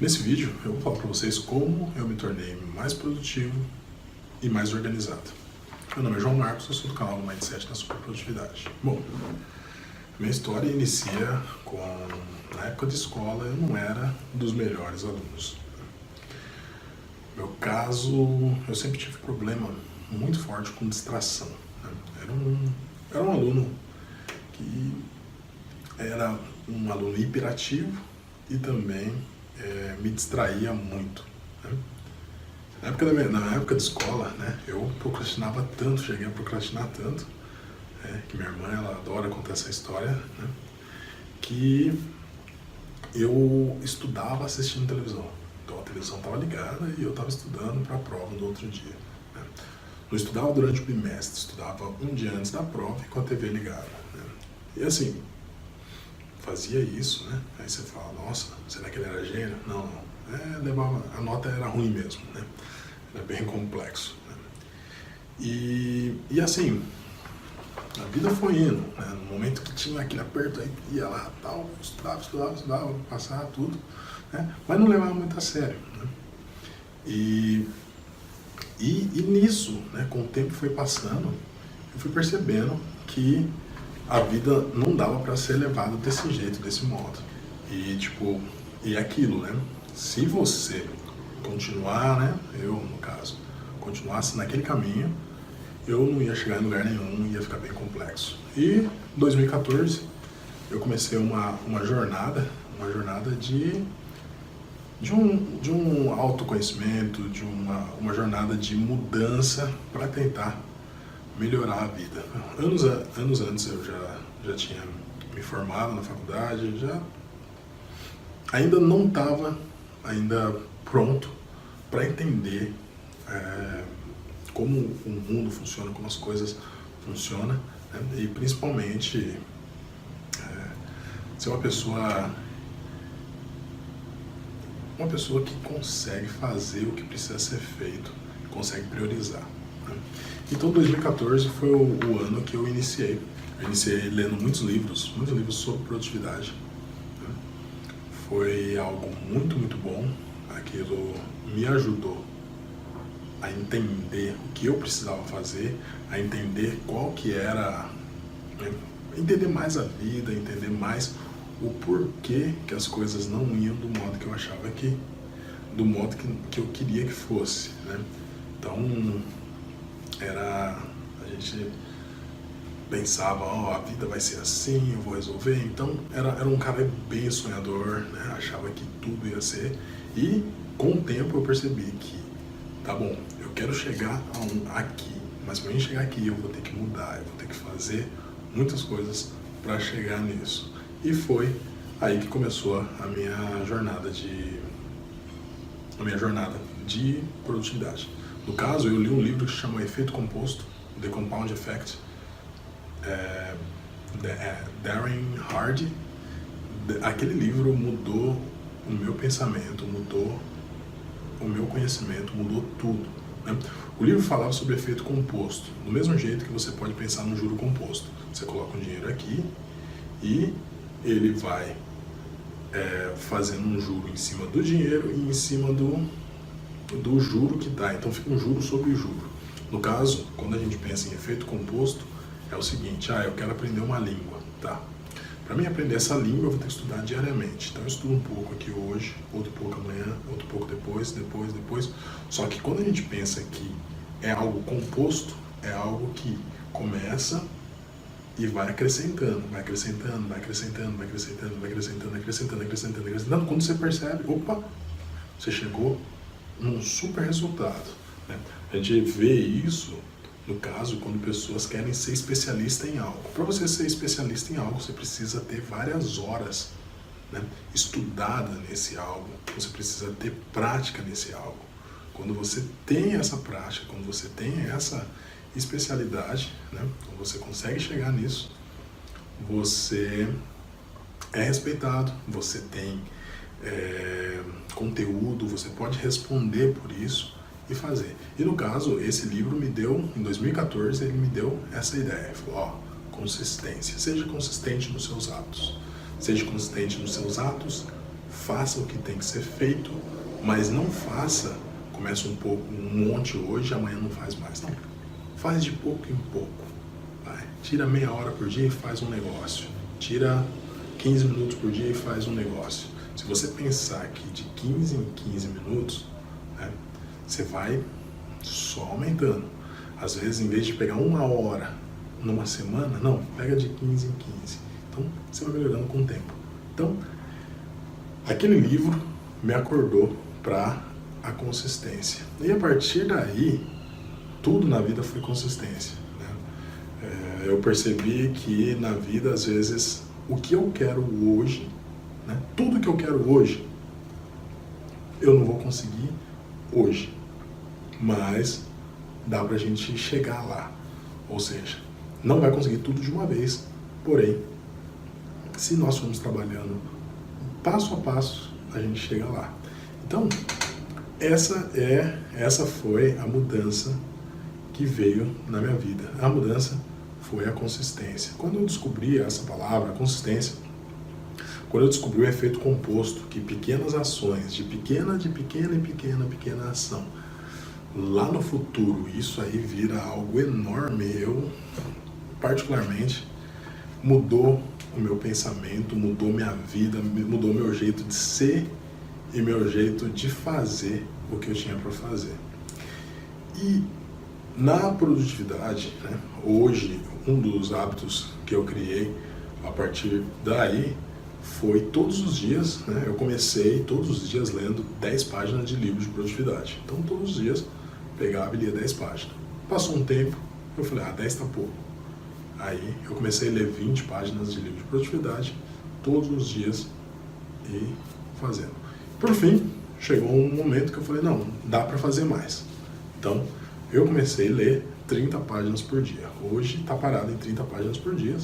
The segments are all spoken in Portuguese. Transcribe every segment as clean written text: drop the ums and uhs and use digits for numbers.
Nesse vídeo eu vou falar para vocês como eu me tornei mais produtivo e mais organizado. Meu nome é João Marcos, eu sou do canal do Mindset na Superprodutividade. Bom, minha história inicia na época de escola eu não era dos melhores alunos. No meu caso, eu sempre tive problema muito forte com distração. Era um aluno que era um aluno hiperativo e também me distraía muito. Na época de escola, eu procrastinava tanto, cheguei a procrastinar tanto, que minha irmã ela adora contar essa história, que eu estudava assistindo televisão. Então a televisão estava ligada e eu estava estudando para a prova do outro dia. Não estudava durante o bimestre, estudava um dia antes da prova e com a TV ligada. E assim, fazia isso, Aí você fala, nossa, será que ele era gênio? Não. A nota era ruim mesmo, Era bem complexo. E assim, a vida foi indo, No momento que tinha aquele aperto, aí ia lá, tal, estudava, passava tudo, Mas não levava muito a sério, E nisso, com o tempo foi passando, eu fui percebendo que a vida não dava para ser levada desse jeito, desse modo. E aquilo, Se você continuar, eu no caso, continuasse naquele caminho, eu não ia chegar em lugar nenhum, ia ficar bem complexo. E em 2014 eu comecei uma jornada de um autoconhecimento, de uma jornada de mudança para tentar melhorar a vida. Anos antes eu já tinha me formado na faculdade, ainda não estava pronto para entender como o mundo funciona, como as coisas funcionam, E principalmente ser uma pessoa que consegue fazer o que precisa ser feito, consegue priorizar. Então 2014 foi o ano que eu iniciei. Eu iniciei lendo muitos livros sobre produtividade. Foi algo muito, muito bom. Aquilo me ajudou a entender o que eu precisava fazer, a entender qual que era, entender mais a vida, entender mais o porquê que as coisas não iam do modo que eu achava do modo que eu queria que fosse, Então, a gente pensava, a vida vai ser assim, eu vou resolver. Então, era um cara bem sonhador, Achava que tudo ia ser. E, com o tempo, eu percebi que, tá bom, eu quero chegar aqui, mas para mim chegar aqui eu vou ter que mudar, eu vou ter que fazer muitas coisas para chegar nisso. E foi aí que começou a minha jornada de produtividade. No caso, eu li um livro que se chama Efeito Composto, The Compound Effect, Darren Hardy. Aquele livro mudou o meu pensamento, mudou o meu conhecimento, mudou tudo. O livro falava sobre efeito composto, do mesmo jeito que você pode pensar no juro composto. Você coloca um dinheiro aqui e ele vai fazendo um juro em cima do dinheiro e em cima do juro que dá. Então fica um juro sobre juro. No caso, quando a gente pensa em efeito composto, é o seguinte, eu quero aprender uma língua, tá? Para mim aprender essa língua eu vou ter que estudar diariamente. Então eu estudo um pouco aqui hoje, outro pouco amanhã, outro pouco depois. Só que quando a gente pensa que é algo composto, é algo que começa e vai acrescentando. Quando você percebe, você chegou num super resultado. A gente vê isso, no caso, quando pessoas querem ser especialista em algo. Para você ser especialista em algo, você precisa ter várias horas estudada nesse algo, você precisa ter prática nesse algo. Quando você tem essa prática, quando você tem essa especialidade, quando você consegue chegar nisso, você é respeitado, você tem conteúdo, você pode responder por isso e fazer. E no caso, esse livro me deu, em 2014, ele me deu essa ideia. Ele falou, consistência. Seja consistente nos seus atos. Seja consistente nos seus atos, faça o que tem que ser feito, mas não faça, começa um monte hoje, amanhã não faz mais. Não, faz de pouco em pouco. Vai. Tira meia hora por dia e faz um negócio. Tira 15 minutos por dia e faz um negócio. Se você pensar que de 15 em 15 minutos, né, você vai só aumentando. Às vezes, em vez de pegar uma hora numa semana, não, pega de 15 em 15. Então, você vai melhorando com o tempo. Então, aquele livro me acordou para a consistência. E a partir daí, tudo na vida foi consistência, né? Eu percebi que na vida, às vezes, o que eu quero hoje, né, tudo que eu quero hoje, eu não vou conseguir hoje, mas dá pra gente chegar lá. Ou seja, não vai conseguir tudo de uma vez, porém, se nós formos trabalhando passo a passo, a gente chega lá. Então, essa foi a mudança que veio na minha vida. A mudança foi a consistência. Quando eu descobri essa palavra, consistência, quando eu descobri o efeito composto, que pequenas ações, de pequena ação, lá no futuro, isso aí vira algo enorme. Eu, particularmente, mudou o meu pensamento, mudou minha vida, mudou meu jeito de ser e meu jeito de fazer o que eu tinha para fazer. E na produtividade, né, hoje, um dos hábitos que eu criei a partir daí foi todos os dias, né, eu comecei todos os dias lendo 10 páginas de livro de produtividade. Então, todos os dias, pegava e lia 10 páginas. Passou um tempo, eu falei, 10 tá pouco. Aí, eu comecei a ler 20 páginas de livro de produtividade, todos os dias, e fazendo. Por fim, chegou um momento que eu falei, não, dá para fazer mais. Então, eu comecei a ler 30 páginas por dia. Hoje está parado em 30 páginas por dia.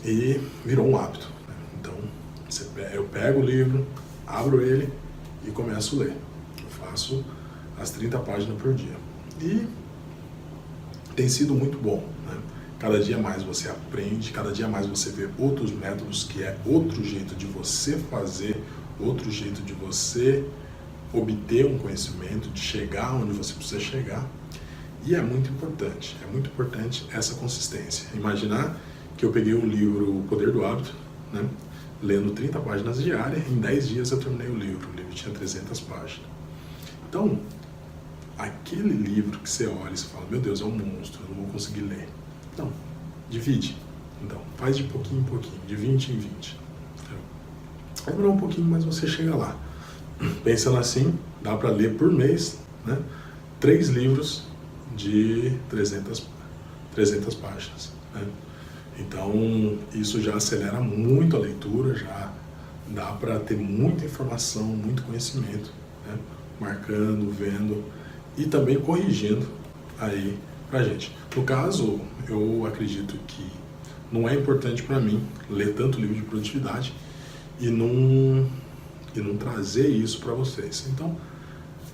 E virou um hábito. Então, eu pego o livro, abro ele e começo a ler. Eu faço as 30 páginas por dia. E tem sido muito bom, né? Cada dia mais você aprende, cada dia mais você vê outros métodos, que é outro jeito de você fazer, outro jeito de você obter um conhecimento, de chegar onde você precisa chegar. E é muito importante essa consistência. Imaginar que eu peguei o livro O Poder do Hábito, né, lendo 30 páginas diárias, em 10 dias eu terminei o livro tinha 300 páginas. Então, aquele livro que você olha e você fala, meu Deus, é um monstro, eu não vou conseguir ler. Não, divide. Então, faz de pouquinho em pouquinho, de 20 em 20. Vai demorar um pouquinho, mas você chega lá. Pensando assim, dá para ler por mês, né, 3 livros de 300 páginas. Né? Então, isso já acelera muito a leitura, já dá para ter muita informação, muito conhecimento, né? Marcando, vendo e também corrigindo aí pra gente. No caso, eu acredito que não é importante para mim ler tanto livro de produtividade e não trazer isso para vocês. Então,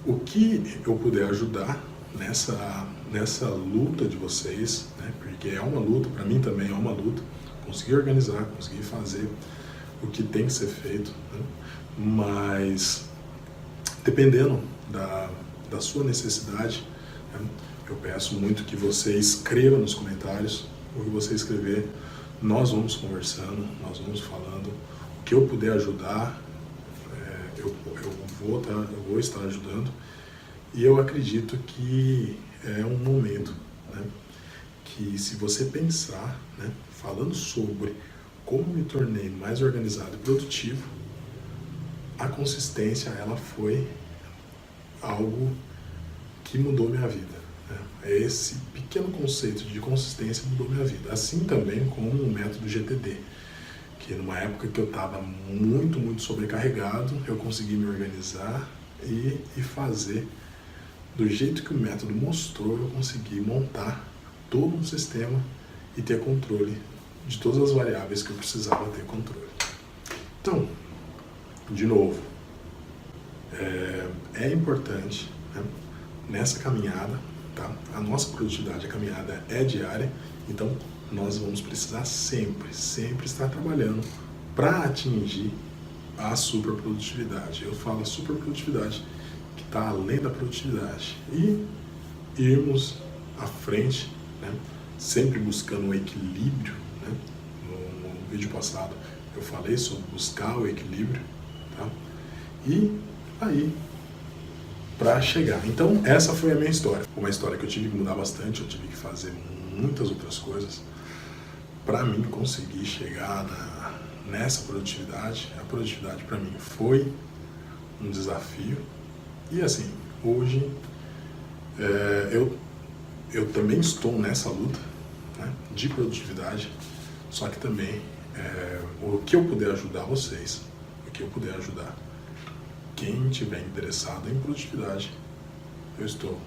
o que eu puder ajudar nessa luta de vocês, né, porque é uma luta, para mim também é uma luta, conseguir organizar, conseguir fazer o que tem que ser feito, né, mas dependendo da sua necessidade, né, eu peço muito que você escreva nos comentários, o que você escrever, nós vamos conversando, nós vamos falando, o que eu puder ajudar, eu vou estar ajudando. E eu acredito que é um momento, né, que se você pensar, né, falando sobre como me tornei mais organizado e produtivo, a consistência ela foi algo que mudou minha vida. Né? Esse pequeno conceito de consistência mudou minha vida. Assim também como o método GTD, que numa época que eu estava muito sobrecarregado, eu consegui me organizar e fazer do jeito que o método mostrou. Eu consegui montar todo um sistema e ter controle de todas as variáveis que eu precisava ter controle. Então, de novo, é importante, né, nessa caminhada, tá? A nossa produtividade, a caminhada é diária, então nós vamos precisar sempre estar trabalhando para atingir a superprodutividade. Eu falo a superprodutividade que está além da produtividade. E irmos à frente, né? Sempre buscando o equilíbrio, né? No vídeo passado eu falei sobre buscar o equilíbrio, tá? E aí, para chegar. Então, essa foi a minha história. Uma história que eu tive que mudar bastante, eu tive que fazer muitas outras coisas para mim conseguir chegar nessa produtividade. A produtividade para mim foi um desafio. E assim, hoje eu também estou nessa luta, né, de produtividade, só que também o que eu puder ajudar vocês, o que eu puder ajudar quem estiver interessado em produtividade, eu estou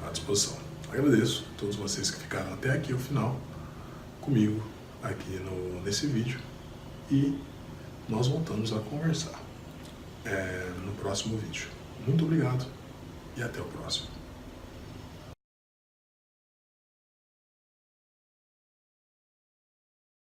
à disposição. Agradeço a todos vocês que ficaram até aqui o final comigo aqui nesse vídeo e nós voltamos a conversar no próximo vídeo. Muito obrigado e até o próximo.